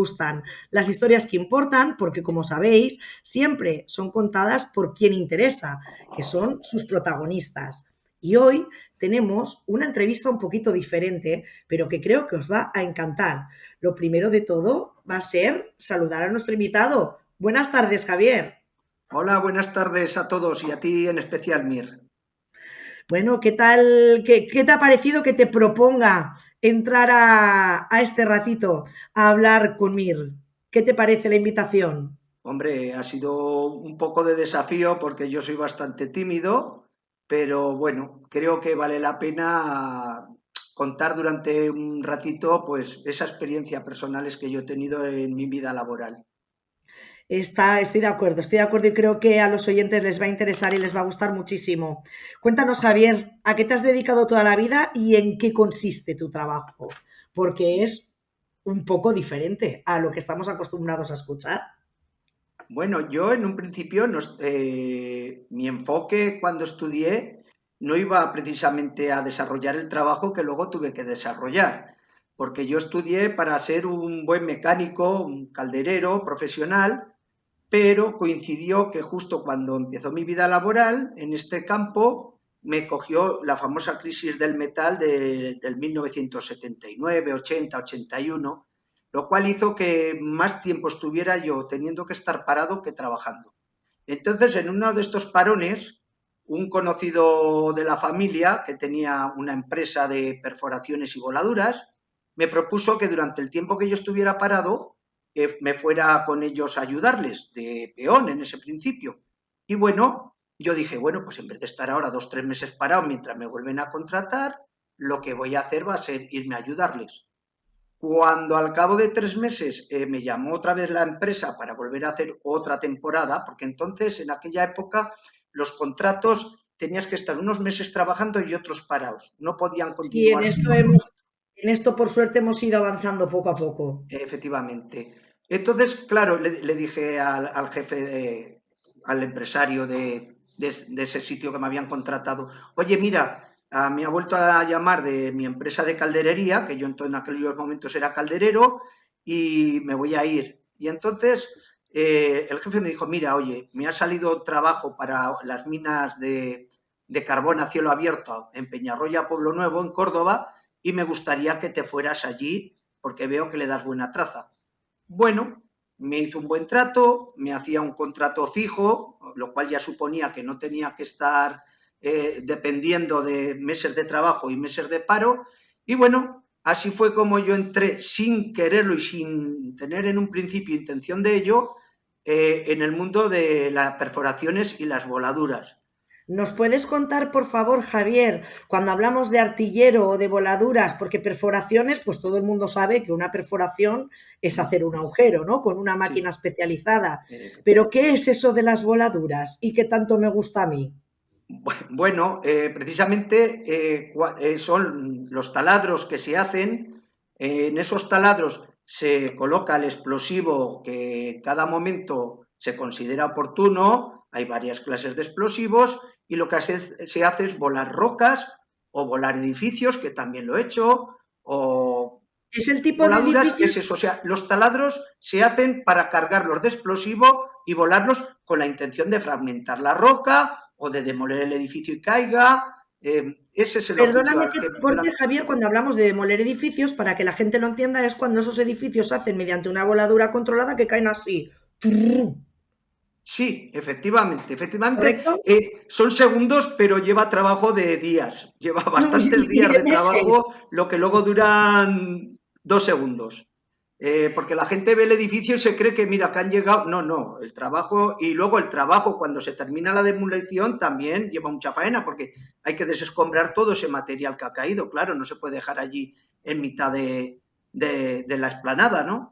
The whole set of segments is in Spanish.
gustan, las historias que importan, porque como sabéis, siempre son contadas por quien interesa, que son sus protagonistas. Y hoy tenemos una entrevista un poquito diferente, pero que creo que os va a encantar. Lo primero de todo va a ser saludar a nuestro invitado. Buenas tardes, Javier. Hola, buenas tardes a todos y a ti en especial, Mir. Bueno, ¿qué tal? ¿Qué te ha parecido que te proponga entrar a este ratito a hablar con Mir? ¿Qué te parece la invitación? Hombre, ha sido un poco de desafío porque yo soy bastante tímido, pero bueno, creo que vale la pena contar durante un ratito pues esa experiencia personales que yo he tenido en mi vida laboral. Estoy de acuerdo y creo que a los oyentes les va a interesar y les va a gustar muchísimo. Cuéntanos, Javier, ¿a qué te has dedicado toda la vida y en qué consiste tu trabajo? Porque es un poco diferente a lo que estamos acostumbrados a escuchar. Bueno, yo en un principio, mi enfoque cuando estudié no iba precisamente a desarrollar el trabajo que luego tuve que desarrollar, porque yo estudié para ser un buen mecánico, un calderero profesional, pero coincidió que justo cuando empezó mi vida laboral en este campo me cogió la famosa crisis del metal del 1979, 80, 81, lo cual hizo que más tiempo estuviera yo teniendo que estar parado que trabajando. Entonces, en uno de estos parones, un conocido de la familia que tenía una empresa de perforaciones y voladuras me propuso que durante el tiempo que yo estuviera parado me fuera con ellos a ayudarles de peón en ese principio. Y bueno, yo dije, bueno, pues en vez de estar ahora 2 o 3 meses parado mientras me vuelven a contratar, lo que voy a hacer va a ser irme a ayudarles. Cuando al cabo de 3 meses me llamó otra vez la empresa para volver a hacer otra temporada, porque entonces en aquella época los contratos tenías que estar unos meses trabajando y otros parados, no podían Sí, continuar sin otro. en esto por suerte hemos ido avanzando poco a poco. Efectivamente. Entonces, claro, le dije al jefe, al empresario de ese sitio que me habían contratado, oye, mira, me ha vuelto a llamar de mi empresa de calderería, que yo en aquellos momentos era calderero, y me voy a ir. Y entonces el jefe me dijo, mira, oye, me ha salido trabajo para las minas de carbón a cielo abierto en Peñarroya, Pueblo Nuevo, en Córdoba, y me gustaría que te fueras allí porque veo que le das buena traza. Bueno, me hizo un buen trato, me hacía un contrato fijo, lo cual ya suponía que no tenía que estar dependiendo de meses de trabajo y meses de paro. Y bueno, así fue como yo entré sin quererlo y sin tener en un principio intención de ello en el mundo de las perforaciones y las voladuras. ¿Nos puedes contar, por favor, Javier, cuando hablamos de artillero o de voladuras, porque perforaciones, pues todo el mundo sabe que una perforación es ¿Mm? hacer un agujero, ¿no? Con una máquina Sí, especializada. Pero efectivamente. ¿qué es eso de las voladuras y qué tanto me gusta a mí? Bueno, precisamente son los taladros que se hacen. En esos taladros se coloca el explosivo que en cada momento se considera oportuno. Hay varias clases de explosivos y lo que se hace es volar rocas o volar edificios, que también lo he hecho, o Es el tipo de voladuras, edificio. es eso. O sea, los taladros se hacen para cargarlos de explosivo y volarlos con la intención de fragmentar la roca o de demoler el edificio y caiga. Ese es el oficio Perdóname al que que te yo corte, Javier, cuando hablamos de demoler edificios, para que la gente lo entienda, es cuando esos edificios se hacen mediante una voladura controlada que caen así. Sí, efectivamente, efectivamente. ¿Correcto? Son segundos, pero lleva trabajo de días. Lleva bastantes Y días de de meses. trabajo, lo que luego duran 2 segundos. Porque la gente ve el edificio y se cree que, mira, que han llegado. No, no, el trabajo, y luego el trabajo, cuando se termina la demolición, también lleva mucha faena, porque hay que desescombrar todo ese material que ha caído. Claro, no se puede dejar allí en mitad de la explanada, ¿no?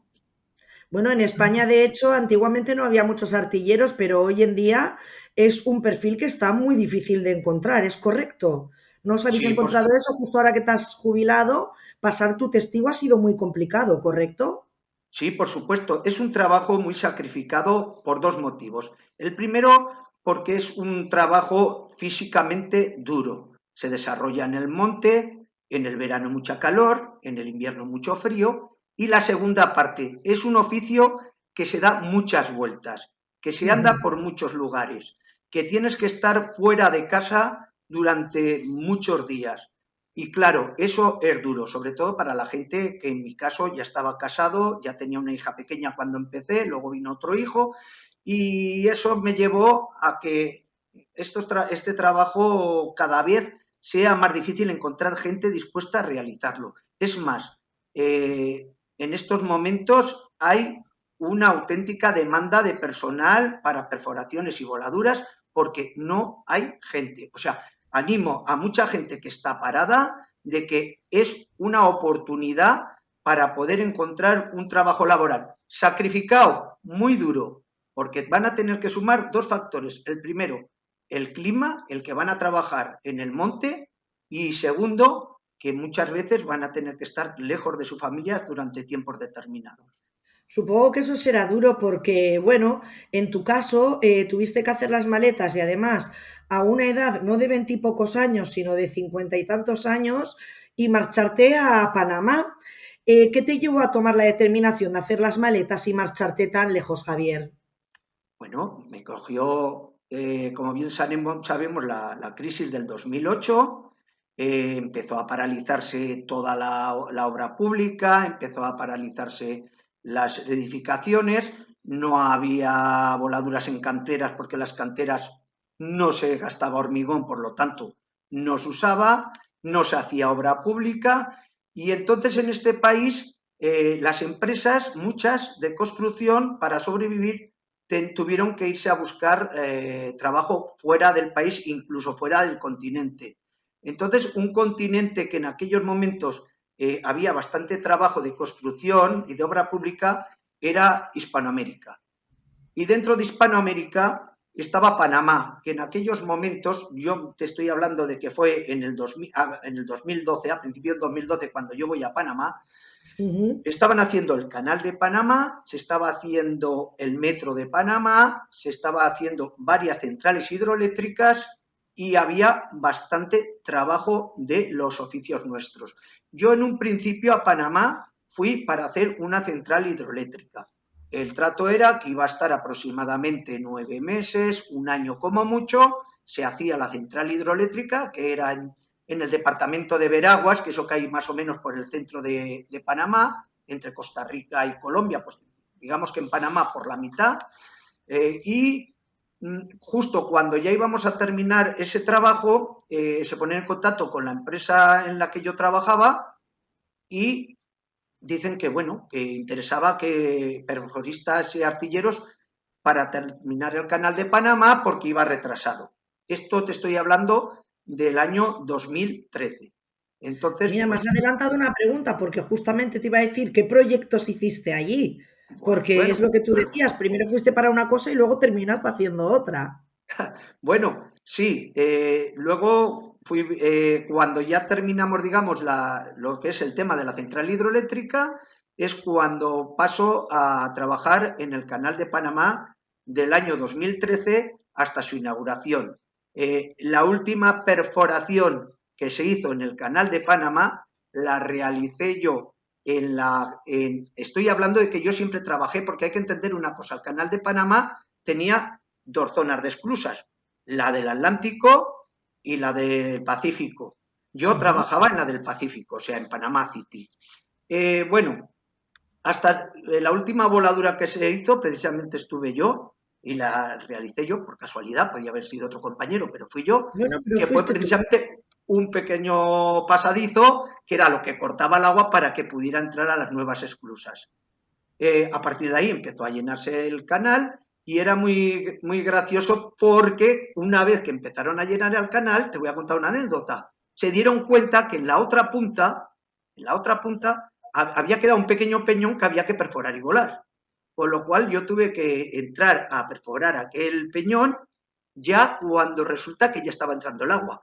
Bueno, en España, de hecho, antiguamente no había muchos artilleros, pero hoy en día es un perfil que está muy difícil de encontrar, ¿es correcto? ¿No os habéis Sí, por, encontrado eso justo ahora que te has jubilado? Pasar tu testigo ha sido muy complicado, ¿correcto? Sí, por supuesto. Es un trabajo muy sacrificado por dos motivos. El primero, porque es un trabajo físicamente duro. Se desarrolla en el monte, en el verano mucha calor, en el invierno mucho frío. Y la segunda parte, es un oficio que se da muchas vueltas, que se anda Ujú. por muchos lugares, que tienes que estar fuera de casa durante muchos días. Y claro, eso es duro, sobre todo para la gente que en mi caso ya estaba casado, ya tenía una hija pequeña cuando empecé, luego vino otro hijo, y eso me llevó a que este trabajo cada vez sea más difícil encontrar gente dispuesta a realizarlo. Es más, en estos momentos hay una auténtica demanda de personal para perforaciones y voladuras porque no hay gente. O sea, animo a mucha gente que está parada de que es una oportunidad para poder encontrar un trabajo laboral. Sacrificado, muy duro, porque van a tener que sumar dos factores. El primero, el clima, el que van a trabajar en el monte, y segundo, que muchas veces van a tener que estar lejos de su familia durante tiempos determinados. Supongo que eso será duro porque, bueno, en tu caso tuviste que hacer las maletas y además a una edad no de veintipocos años, sino de cincuenta y tantos años y marcharte a Panamá. ¿Qué te llevó a tomar la determinación de hacer las maletas y marcharte tan lejos, Javier? Bueno, me cogió, como bien sabemos, la crisis del 2008, empezó a paralizarse toda la obra pública, empezó a paralizarse las edificaciones, no había voladuras en canteras porque las canteras no se gastaba hormigón, por lo tanto no se usaba, no se hacía obra pública y entonces en este país las empresas, muchas de construcción, para sobrevivir, tuvieron que irse a buscar trabajo fuera del país, incluso fuera del continente. Entonces, un continente que en aquellos momentos había bastante trabajo de construcción y de obra pública era Hispanoamérica. Y dentro de Hispanoamérica estaba Panamá, que en aquellos momentos, yo te estoy hablando de que fue en el 2012, a principios del 2012, cuando yo voy a Panamá, Ujú. estaban haciendo el canal de Panamá, se estaba haciendo el metro de Panamá, se estaba haciendo varias centrales hidroeléctricas y había bastante trabajo de los oficios nuestros. Yo en un principio a Panamá fui para hacer una central hidroeléctrica. El trato era que iba a estar aproximadamente 9 meses, un año como mucho, se hacía la central hidroeléctrica, que era en el departamento de Veraguas, que eso que hay más o menos por el centro de Panamá, entre Costa Rica y Colombia, pues digamos que en Panamá por la mitad, y justo cuando ya íbamos a terminar ese trabajo, se ponen en contacto con la empresa en la que yo trabajaba y dicen que, bueno, que interesaba que perforistas y artilleros para terminar el canal de Panamá porque iba retrasado. Esto te estoy hablando del año 2013. Entonces, Mira, me has pues, adelantado una pregunta porque justamente te iba a decir qué proyectos hiciste allí, porque es bueno, lo que tú decías, primero fuiste para una cosa y luego terminaste haciendo otra. bueno, sí. Luego fui, cuando ya terminamos, digamos, lo que es el tema de la central hidroeléctrica, es cuando paso a trabajar en el canal de Panamá del año 2013 hasta su inauguración. La última perforación que se hizo en el canal de Panamá la realicé yo estoy hablando de que yo siempre trabajé, porque hay que entender una cosa, el canal de Panamá tenía dos zonas de esclusas, la del Atlántico y la del Pacífico. Yo Ujú. trabajaba en la del Pacífico, o sea, en Panamá City. Bueno, hasta la última voladura que se hizo, precisamente estuve yo y la realicé yo por casualidad, podía haber sido otro compañero, pero fui yo, Bueno, pero que fue fuiste tú. precisamente un pequeño pasadizo que era lo que cortaba el agua para que pudiera entrar a las nuevas esclusas. A partir de ahí empezó a llenarse el canal y era muy, muy gracioso porque una vez que empezaron a llenar el canal, te voy a contar una anécdota, se dieron cuenta que en la otra punta había quedado un pequeño peñón que había que perforar y volar. Con lo cual yo tuve que entrar a perforar aquel peñón ya cuando resulta que ya estaba entrando el agua.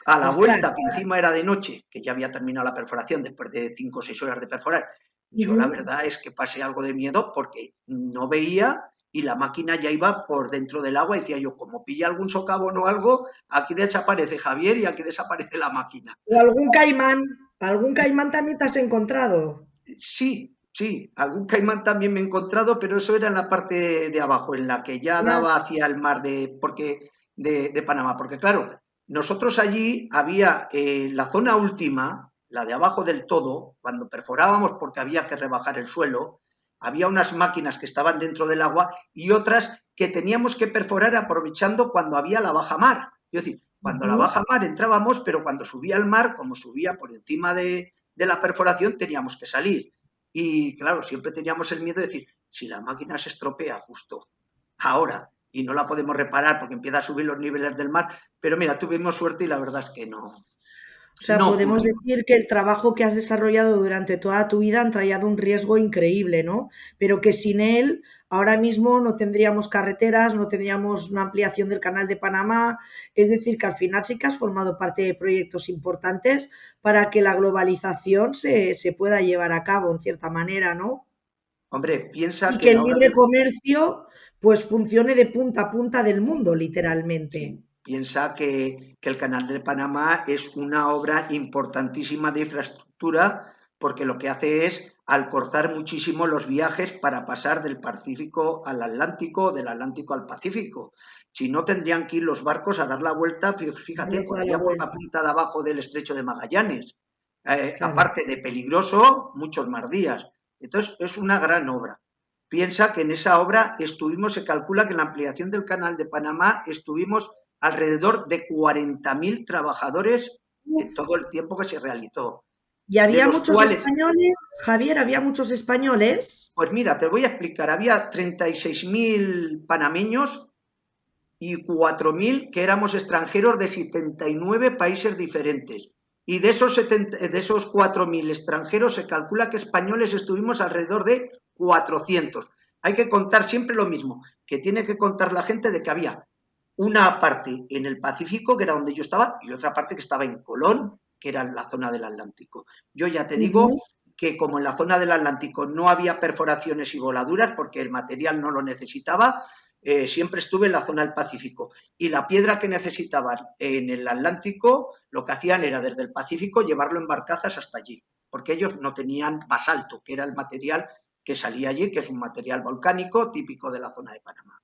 A la Ostras. vuelta, que encima era de noche, que ya había terminado la perforación después de 5 o 6 horas de perforar, yo la Ujú. verdad es que pasé algo de miedo porque no veía y la máquina ya iba por dentro del agua. Y decía yo, como pilla algún socavón o algo, aquí desaparece Javier y aquí desaparece la máquina. O algún caimán también te has encontrado. Sí, Sí, algún caimán también me he encontrado, pero eso era en la parte de abajo, en la que ya Ya. daba hacia el mar de Panamá. Porque claro, nosotros allí había la zona última, la de abajo del todo, cuando perforábamos porque había que rebajar el suelo, había unas máquinas que estaban dentro del agua y otras que teníamos que perforar aprovechando cuando había la baja mar. Es decir, cuando la Ujú. baja mar entrábamos, pero cuando subía el mar, como subía por encima de la perforación, teníamos que salir. Y claro, siempre teníamos el miedo de decir, si la máquina se estropea justo ahora y no la podemos reparar porque empieza a subir los niveles del mar, pero mira, tuvimos suerte y la verdad es que O sea, no podemos ocurrió. decir que el trabajo que has desarrollado durante toda tu vida han traído un riesgo increíble, ¿no? Pero que sin él, ahora mismo no tendríamos carreteras, no tendríamos una ampliación del canal de Panamá. Es decir, que al final sí que has formado parte de proyectos importantes para que la globalización se pueda llevar a cabo, en cierta manera, ¿no? Hombre, piensa Y que que la el hora libre del... comercio pues funcione de punta a punta del mundo, literalmente. Sí, piensa que el Canal de Panamá es una obra importantísima de infraestructura porque lo que hace es alcortar muchísimo los viajes para pasar del Pacífico al Atlántico, del Atlántico al Pacífico. Si no, tendrían que ir los barcos a dar la vuelta, fíjate, Darle por toda la allá por la vuelta, punta de abajo del Estrecho de Magallanes. claro. Aparte de peligroso, muchos más días. Entonces, es una gran obra. Piensa que en esa obra estuvimos, se calcula que en la ampliación del Canal de Panamá estuvimos alrededor de 40.000 trabajadores Uf. en todo el tiempo que se realizó, ¿Y de había los muchos cuales, españoles, Javier? ¿Había muchos españoles? pues mira, te voy a explicar, había 36.000 panameños y 4.000 que éramos extranjeros de 79 países diferentes. Y de esos 4.000 extranjeros se calcula que españoles estuvimos alrededor de 400. Hay que contar siempre lo mismo, que tiene que contar la gente de que había una parte en el Pacífico, que era donde yo estaba, y otra parte que estaba en Colón, que era la zona del Atlántico. Yo ya te digo Ujú. que como en la zona del Atlántico no había perforaciones y voladuras, porque el material no lo necesitaba, siempre estuve en la zona del Pacífico. Y la piedra que necesitaban en el Atlántico, lo que hacían era desde el Pacífico llevarlo en barcazas hasta allí, porque ellos no tenían basalto, que era el material que salía allí, que es un material volcánico típico de la zona de Panamá.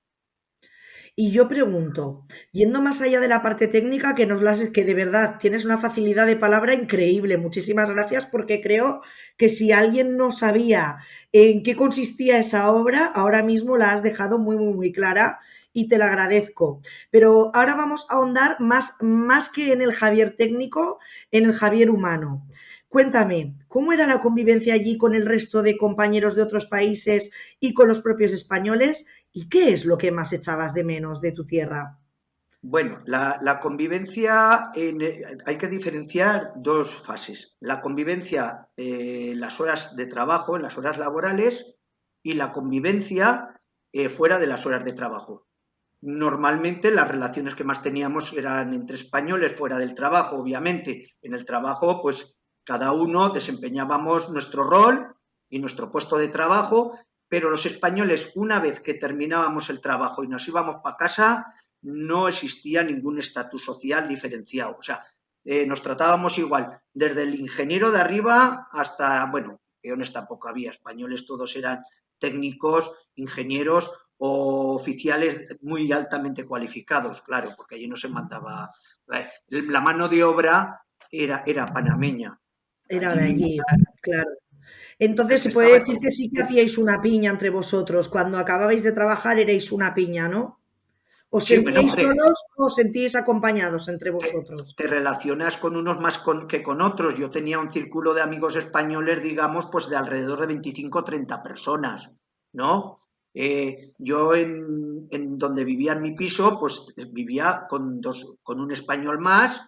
Y yo pregunto, yendo más allá de la parte técnica, que de verdad tienes una facilidad de palabra increíble. Muchísimas gracias porque creo que si alguien no sabía en qué consistía esa obra, ahora mismo la has dejado muy, muy, muy clara y te la agradezco. Pero ahora vamos a ahondar más que en el Javier técnico, en el Javier humano. Cuéntame, ¿cómo era la convivencia allí con el resto de compañeros de otros países y con los propios españoles? ¿Y qué es lo que más echabas de menos de tu tierra? Bueno, la convivencia, hay que diferenciar dos fases. La convivencia en las horas de trabajo, en las horas laborales, y la convivencia fuera de las horas de trabajo. Normalmente las relaciones que más teníamos eran entre españoles fuera del trabajo, obviamente. En el trabajo, pues cada uno desempeñábamos nuestro rol y nuestro puesto de trabajo, pero los españoles, una vez que terminábamos el trabajo y nos íbamos para casa, no existía ningún estatus social diferenciado. O sea, nos tratábamos igual, desde el ingeniero de arriba hasta, bueno, peones tampoco había, españoles todos eran técnicos, ingenieros o oficiales muy altamente cualificados, claro, porque allí no se mandaba. La mano de obra era panameña. Era de Allí allí, claro. Entonces el se que puede estaba decir que sí que hacíais una piña entre vosotros. Cuando acababais de trabajar erais una piña, ¿no? ¿Os sí, bueno, sentíais hombre, solos o os sentíais acompañados entre vosotros? te relacionas con unos más que con otros. Yo tenía un círculo de amigos españoles, digamos, pues de alrededor de 25 o 30 personas, ¿no? Yo en donde vivía en mi piso, pues vivía con un español más,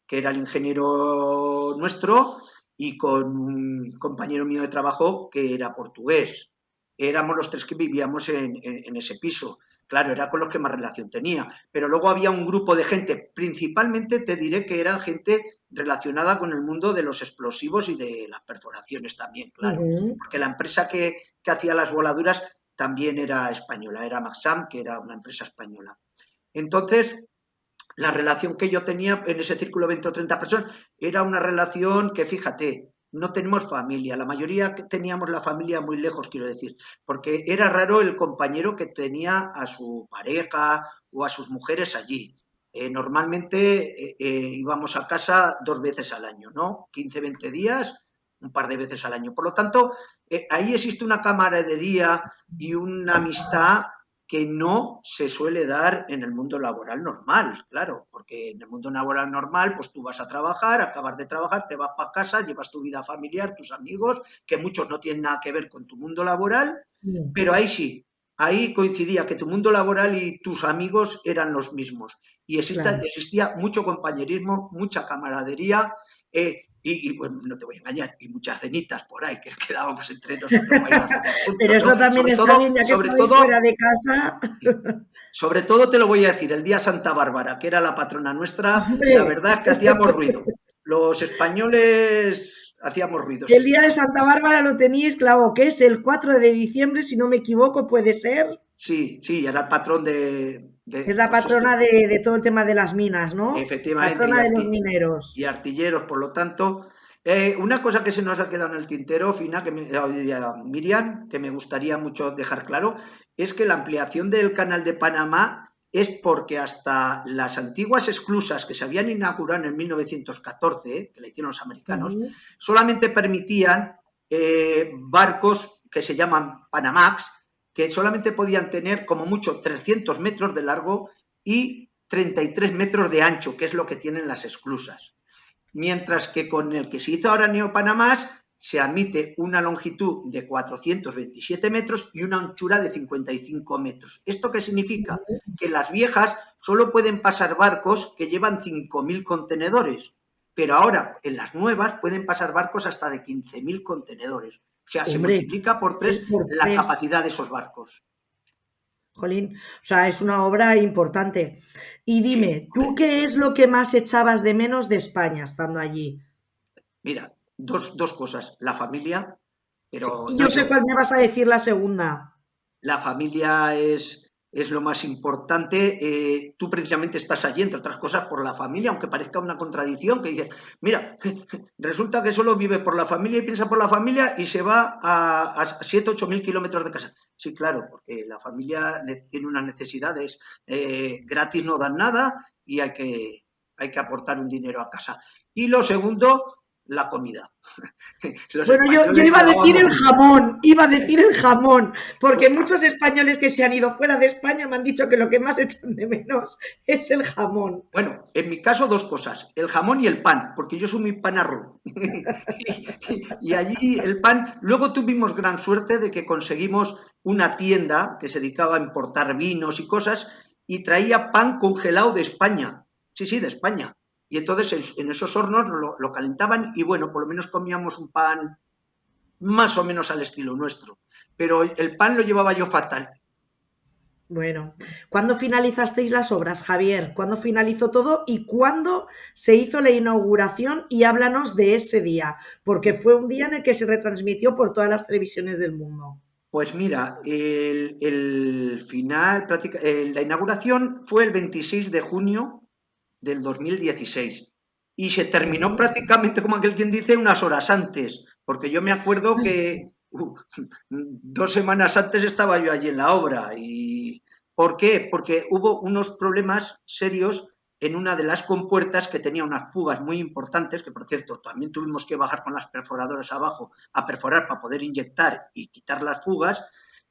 que era el ingeniero nuestro, y con un compañero mío de trabajo que era portugués. Éramos los tres que vivíamos en ese piso. Claro, era con los que más relación tenía. Pero luego había un grupo de gente, principalmente te diré que eran gente relacionada con el mundo de los explosivos y de las perforaciones también, claro. Ujú. Porque la empresa que hacía las voladuras también era española, era Maxam, que era una empresa española. Entonces, la relación que yo tenía en ese círculo de 20 o 30 personas era una relación que, fíjate, no tenemos familia. La mayoría teníamos la familia muy lejos, quiero decir, porque era raro el compañero que tenía a su pareja o a sus mujeres allí. Normalmente íbamos a casa 2 veces al año, ¿no? 15, 20 días, un par de veces al año. Por lo tanto, ahí existe una camaradería y una amistad que no se suele dar en el mundo laboral normal, claro, porque en el mundo laboral normal, pues tú vas a trabajar, acabas de trabajar, te vas para casa, llevas tu vida familiar, tus amigos, que muchos no tienen nada que ver con tu mundo laboral, Mm. pero ahí sí, ahí coincidía que tu mundo laboral y tus amigos eran los mismos. Y Claro. existía mucho compañerismo, mucha camaradería, bueno, no te voy a engañar, y muchas cenitas por ahí que quedábamos entre nosotros para ir a cenar Pero juntos, ¿no? eso también está bien, ya que estabais fuera de casa. Sobre todo te lo voy a decir, el día Santa Bárbara, que era la patrona nuestra, la Hombre, verdad es que hacíamos ruido. Los españoles hacíamos ruido el ese día día. de Santa Bárbara lo tenéis, claro, que es el 4 de diciembre, si no me equivoco, puede ser. Sí, sí, era el patrón Es la pues esto, patrona de todo el tema de las minas, ¿no? efectivamente, Patrona de los mineros. y artilleros, por lo tanto. Una cosa que se nos ha quedado en el tintero, Fina, Miriam, que me gustaría mucho dejar claro, es que la ampliación del canal de Panamá es porque hasta las antiguas esclusas que se habían inaugurado en 1914, que la hicieron los americanos, Ujú. solamente permitían barcos que se llaman Panamax, que solamente podían tener como mucho 300 metros de largo y 33 metros de ancho, que es lo que tienen las esclusas. Mientras que con el que se hizo ahora Neopanamás se admite una longitud de 427 metros y una anchura de 55 metros. ¿Esto qué significa? Que las viejas solo pueden pasar barcos que llevan 5.000 contenedores, pero ahora en las nuevas pueden pasar barcos hasta de 15.000 contenedores. O sea, se Hombre, multiplica por 3 por la tres, capacidad de esos barcos. jolín. O sea, es una obra importante. Y Sí, dime, ¿tú hombre, qué es lo que más echabas de menos de España estando allí? mira, dos cosas. La familia, Sí, pero y no yo sé yo. cuál me vas a decir la segunda. La familia es lo más importante. Tú precisamente estás allí, entre otras cosas, por la familia, aunque parezca una contradicción, que dices, mira, resulta que solo vive por la familia y piensa por la familia y se va a 7, 8 mil kilómetros de casa. Sí, claro, porque la familia tiene unas necesidades, gratis no dan nada y hay que aportar un dinero a casa. Y lo segundo, la comida. Los Bueno, yo españoles iba a decir llevábamos el mucho. jamón, iba a decir el jamón, porque Pues, muchos españoles que se han ido fuera de España me han dicho que lo que más echan de menos es el jamón. bueno, en mi caso dos cosas, el jamón y el pan, porque yo soy muy panarro. Y allí el pan, luego tuvimos gran suerte de que conseguimos una tienda que se dedicaba a importar vinos y cosas y traía pan congelado de España. Sí, sí, de España. Y entonces en esos hornos lo calentaban y bueno, por lo menos comíamos un pan más o menos al estilo nuestro. Pero el pan lo llevaba yo fatal. Bueno, ¿cuándo finalizasteis las obras, Javier? ¿Cuándo finalizó todo y cuándo se hizo la inauguración? Y háblanos de ese día, porque fue un día en el que se retransmitió por todas las televisiones del mundo. Pues mira, el final, la inauguración fue el 26 de junio del 2016 y se terminó Ujú. prácticamente, como aquel quien dice, unas horas antes, porque yo me acuerdo que 2 semanas antes estaba yo allí en la obra. ¿Y por qué? Porque hubo unos problemas serios en una de las compuertas que tenía unas fugas muy importantes, que por cierto también tuvimos que bajar con las perforadoras abajo a perforar para poder inyectar y quitar las fugas,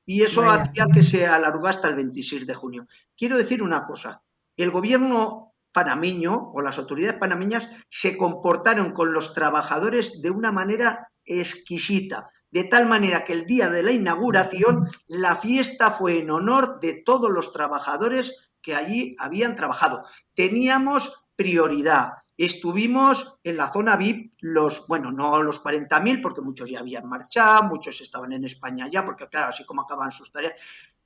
y eso Vaya. hacía que se alargó hasta el 26 de junio. Quiero decir una cosa, el gobierno panameño o las autoridades panameñas se comportaron con los trabajadores de una manera exquisita, de tal manera que el día de la inauguración la fiesta fue en honor de todos los trabajadores que allí habían trabajado. Teníamos prioridad. Estuvimos en la zona VIP, bueno, no los 40.000, porque muchos ya habían marchado, muchos estaban en España ya, porque claro, así como acaban sus tareas,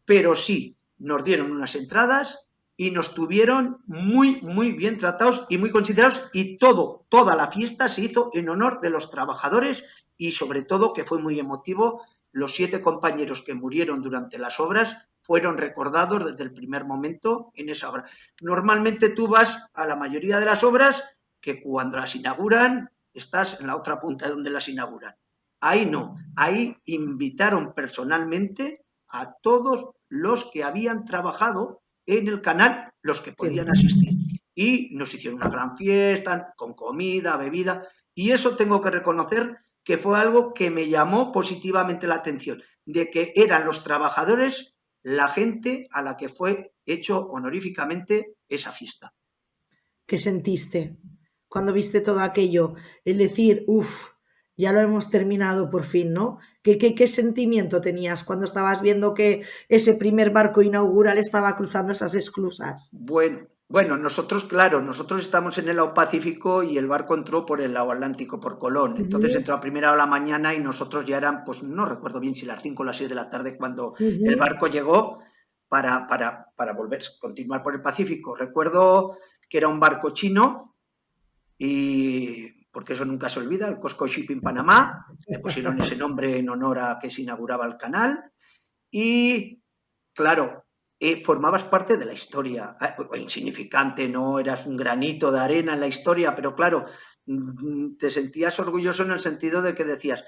pero sí, nos dieron unas entradas y nos tuvieron muy, muy bien tratados y muy considerados, y toda la fiesta se hizo en honor de los trabajadores y sobre todo, que fue muy emotivo, los 7 compañeros que murieron durante las obras fueron recordados desde el primer momento en esa obra. Normalmente tú vas a la mayoría de las obras que cuando las inauguran estás en la otra punta de donde las inauguran. Ahí no, ahí invitaron personalmente a todos los que habían trabajado en el canal, los que Qué podían bien. asistir. Y nos hicieron una gran fiesta, con comida, bebida, y eso tengo que reconocer que fue algo que me llamó positivamente la atención, de que eran los trabajadores la gente a la que fue hecho honoríficamente esa fiesta. ¿Qué sentiste cuando viste todo aquello? El decir, uff, ya lo hemos terminado por fin, ¿no? ¿Qué sentimiento tenías cuando estabas viendo que ese primer barco inaugural estaba cruzando esas esclusas? Bueno, nosotros, claro, nosotros estamos en el lado Pacífico y el barco entró por el lado Atlántico, por Colón. Entonces Ujú, entró a primera hora de la mañana y nosotros ya eran, pues no recuerdo bien si las 5 o las 6 de la tarde cuando el ujú. barco llegó para volver, continuar por el Pacífico. Recuerdo que era un barco chino y porque eso nunca se olvida, el Costco Shipping Panamá, le pusieron ese nombre en honor a que se inauguraba el canal y claro, formabas parte de la historia, insignificante, no eras un granito de arena en la historia, pero claro, te sentías orgulloso en el sentido de que decías,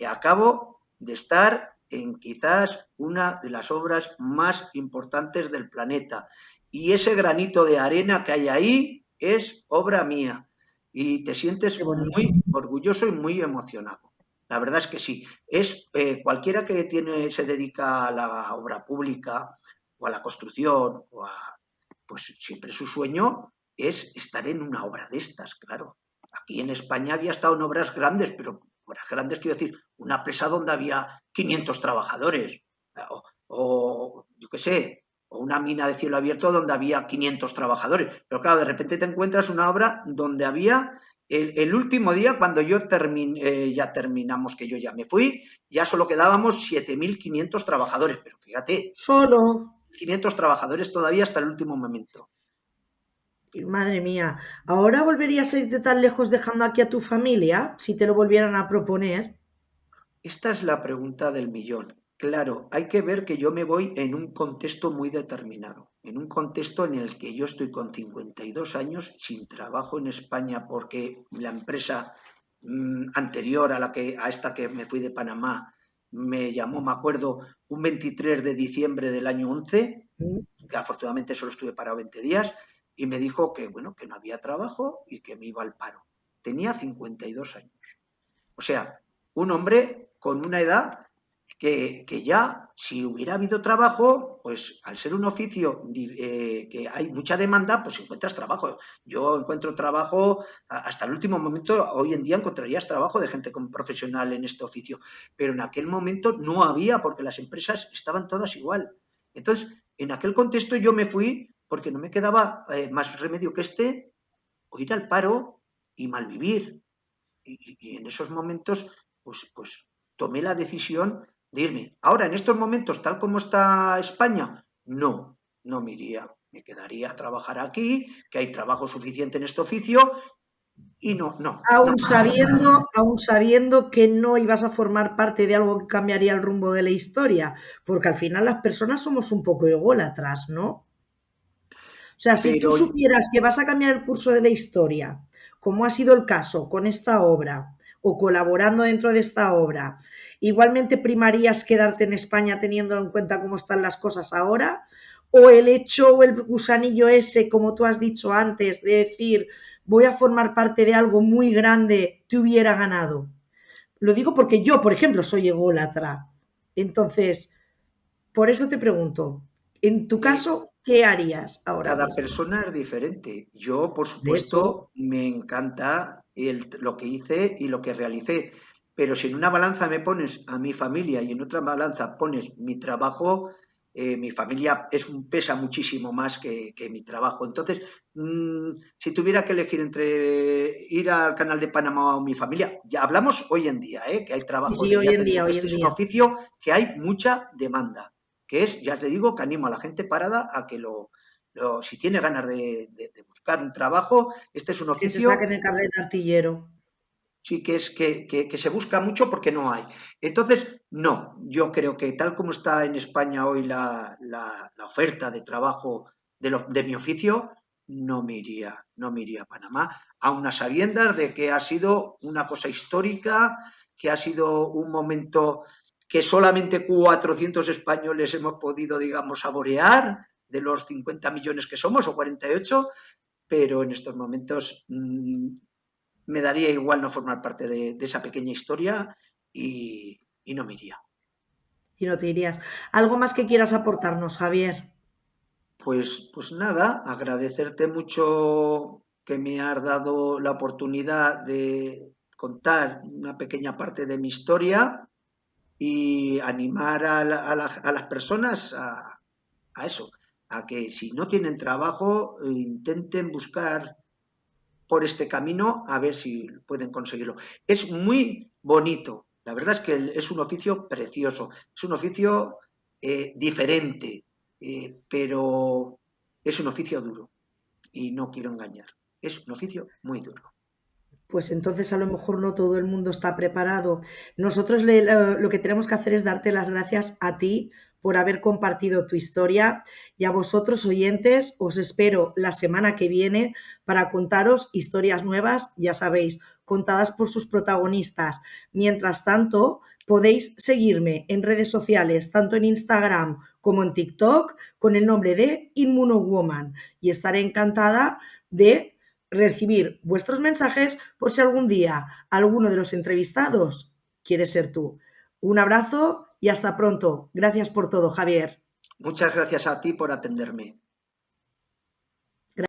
acabo de estar en quizás una de las obras más importantes del planeta y ese granito de arena que hay ahí es obra mía y te Qué sientes bonito. muy orgulloso y muy emocionado. La verdad es que sí. Es cualquiera que se dedica a la obra pública o a la construcción pues siempre su sueño es estar en una obra de estas, claro. Aquí en España había estado en obras grandes, pero obras grandes quiero decir, una presa donde había 500 trabajadores o yo qué sé, o una mina de cielo abierto donde había 500 trabajadores. Pero claro, de repente te encuentras una obra donde había el último día, cuando ya terminamos, que yo ya me fui, ya solo quedábamos 7.500 trabajadores. Pero fíjate, Solo, 500 trabajadores todavía hasta el último momento. madre mía, ¿ahora volverías a irte tan lejos dejando aquí a tu familia si te lo volvieran a proponer? Esta es la pregunta del millón. Claro, hay que ver que yo me voy en un contexto muy determinado, en un contexto en el que yo estoy con 52 años sin trabajo en España porque la empresa anterior a esta que me fui de Panamá me llamó, me acuerdo, un 23 de diciembre del año 11, Mm. que afortunadamente solo estuve parado 20 días, y me dijo que, bueno, que no había trabajo y que me iba al paro. Tenía 52 años. O sea, un hombre con una edad que ya, si hubiera habido trabajo, pues al ser un oficio que hay mucha demanda, pues encuentras trabajo. Yo encuentro trabajo hasta el último momento, hoy en día encontrarías trabajo de gente como profesional en este oficio, pero en aquel momento no había porque las empresas estaban todas igual. Entonces, en aquel contexto yo me fui porque no me quedaba más remedio que o ir al paro y malvivir y en esos momentos, pues tomé la decisión de irme. Ahora, en estos momentos, tal como está España, no me iría. Me quedaría a trabajar aquí, que hay trabajo suficiente en este oficio, y no me iría. Aún sabiendo que no ibas a formar parte de algo que cambiaría el rumbo de la historia, porque al final las personas somos un poco ególatras, ¿no? O sea, si tú Pero supieras que vas a cambiar el curso de la historia, como ha sido el caso con esta obra o colaborando dentro de esta obra, igualmente primarías quedarte en España teniendo en cuenta cómo están las cosas ahora, o el hecho o el gusanillo ese, como tú has dicho antes, de decir voy a formar parte de algo muy grande, te hubiera ganado. Lo digo porque yo, por ejemplo, soy ególatra. Entonces, por eso te pregunto, en tu eh, caso, ¿qué harías ahora cada mismo? persona es diferente. Yo, por De eso. supuesto, me encanta lo que hice y lo que realicé. Pero si en una balanza me pones a mi familia y en otra balanza pones mi trabajo, mi familia pesa muchísimo más que mi trabajo. Entonces, si tuviera que elegir entre ir al canal de Panamá o mi familia, ya hablamos hoy en día, que hay Sí, trabajo sí, de, hoy ya te en digo día, que hoy este en es un día. oficio que hay mucha demanda, que es, ya te digo, que animo a la gente parada a que si tiene ganas de buscar un trabajo, este es un Que se oficio saquen el carnet de artillero. sí que es que se busca mucho porque no hay. Entonces, no, yo creo que tal como está en España hoy la oferta de trabajo de mi oficio, no me iría a Panamá. aun a sabiendas de que ha sido una cosa histórica, que ha sido un momento que solamente 400 españoles hemos podido, digamos, saborear de los 50 millones que somos, o 48, pero en estos momentos me daría igual no formar parte de esa pequeña historia y no me iría. Y no te irías. ¿Algo más que quieras aportarnos, Javier? Pues nada, agradecerte mucho que me has dado la oportunidad de contar una pequeña parte de mi historia y animar a las personas a eso, a que si no tienen trabajo, intenten buscar por este camino a ver si pueden conseguirlo. Es muy bonito, la verdad es que es un oficio precioso, es un oficio diferente, pero es un oficio duro y no quiero engañar, es un oficio muy duro. Pues entonces a lo mejor no todo el mundo está preparado. Nosotros lo que tenemos que hacer es darte las gracias a ti por haber compartido tu historia y a vosotros oyentes os espero la semana que viene para contaros historias nuevas, ya sabéis, contadas por sus protagonistas. Mientras tanto, podéis seguirme en redes sociales, tanto en Instagram como en TikTok, con el nombre de Inmunowoman y estaré encantada de recibir vuestros mensajes por si algún día alguno de los entrevistados quiere ser tú. Un abrazo y hasta pronto. Gracias por todo, Javier. Muchas gracias a ti por atenderme.